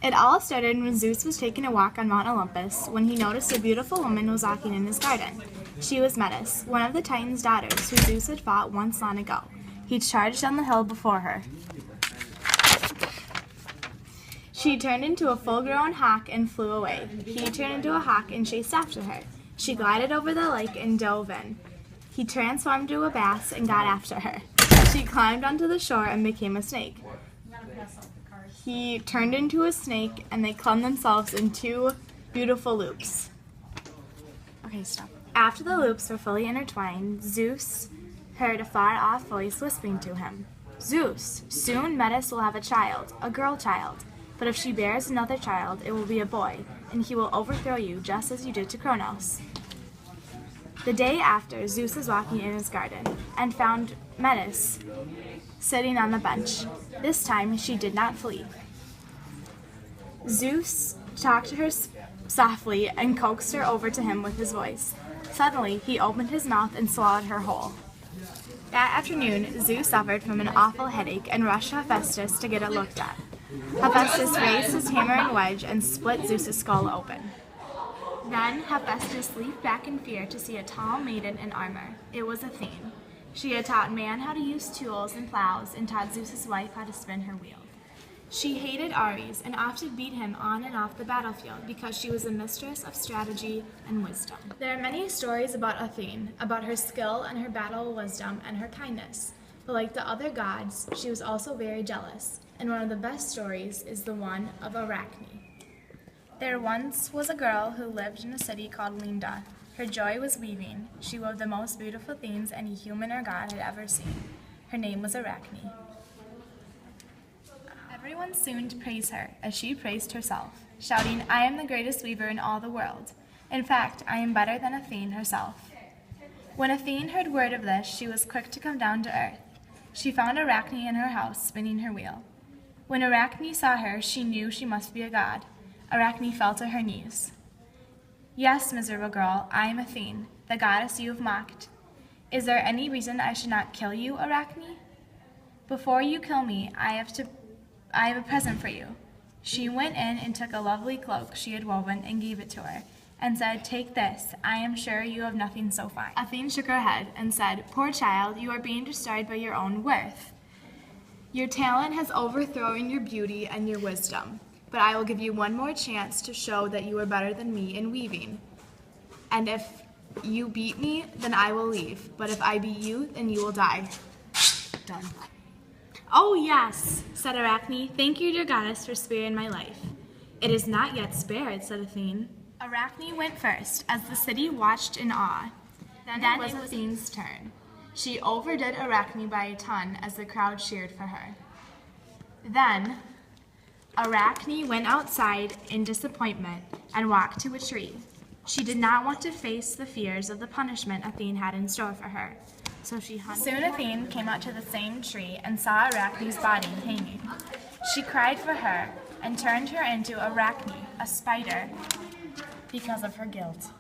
It all started when Zeus was taking a walk on Mount Olympus when he noticed a beautiful woman was walking in his garden. She was Metis, one of the Titan's daughters who Zeus had fought once long ago. He charged down the hill before her. She turned into a full-grown hawk and flew away. He turned into a hawk and chased after her. She glided over the lake and dove in. He transformed into a bass and got after her. She climbed onto the shore and became a snake. He turned into a snake and they clung themselves in two beautiful loops. Okay, stop. After the loops were fully intertwined, Zeus heard a far-off voice whispering to him. Zeus, soon Metis will have a child, a girl child. But if she bears another child, it will be a boy, and he will overthrow you just as you did to Kronos. The day after, Zeus was walking in his garden and found Metis sitting on the bench. This time, she did not flee. Zeus talked to her softly and coaxed her over to him with his voice. Suddenly, he opened his mouth and swallowed her whole. That afternoon, Zeus suffered from an awful headache and rushed to Hephaestus to get it looked at. Hephaestus raised his hammer and wedge and split Zeus's skull open. Then Hephaestus leaped back in fear to see a tall maiden in armor. It was Athene. She had taught man how to use tools and plows and taught Zeus's wife how to spin her wheel. She hated Ares and often beat him on and off the battlefield because she was a mistress of strategy and wisdom. There are many stories about Athene, about her skill and her battle wisdom and her kindness. But like the other gods, she was also very jealous. And one of the best stories is the one of Arachne. There once was a girl who lived in a city called Linda. Her joy was weaving. She wove the most beautiful things any human or god had ever seen. Her name was Arachne. Everyone soon praised her, as she praised herself, shouting, "I am the greatest weaver in all the world. In fact, I am better than Athene herself." When Athene heard word of this, she was quick to come down to earth. She found Arachne in her house, spinning her wheel. When Arachne saw her, she knew she must be a god. Arachne fell to her knees. "Yes, miserable girl, I am Athene, the goddess you have mocked. Is there any reason I should not kill you, Arachne? Before you kill me, I have a present for you." She went in and took a lovely cloak she had woven and gave it to her, and said, "Take this. I am sure you have nothing so fine." Athene shook her head and said, "Poor child, you are being destroyed by your own worth. Your talent has overthrown your beauty and your wisdom, but I will give you one more chance to show that you are better than me in weaving. And if you beat me, then I will leave, but if I beat you, then you will die." Done. "Oh yes," said Arachne. "Thank you, dear goddess, for sparing my life." "It is not yet spared," said Athene. Arachne went first, as the city watched in awe. Then it was Athene's turn. She overdid Arachne by a ton as the crowd cheered for her. Then Arachne went outside in disappointment and walked to a tree. She did not want to face the fears of the punishment Athene had in store for her, so she hunted. Soon Athene came out to the same tree and saw Arachne's body hanging. She cried for her and turned her into Arachne, a spider, because of her guilt.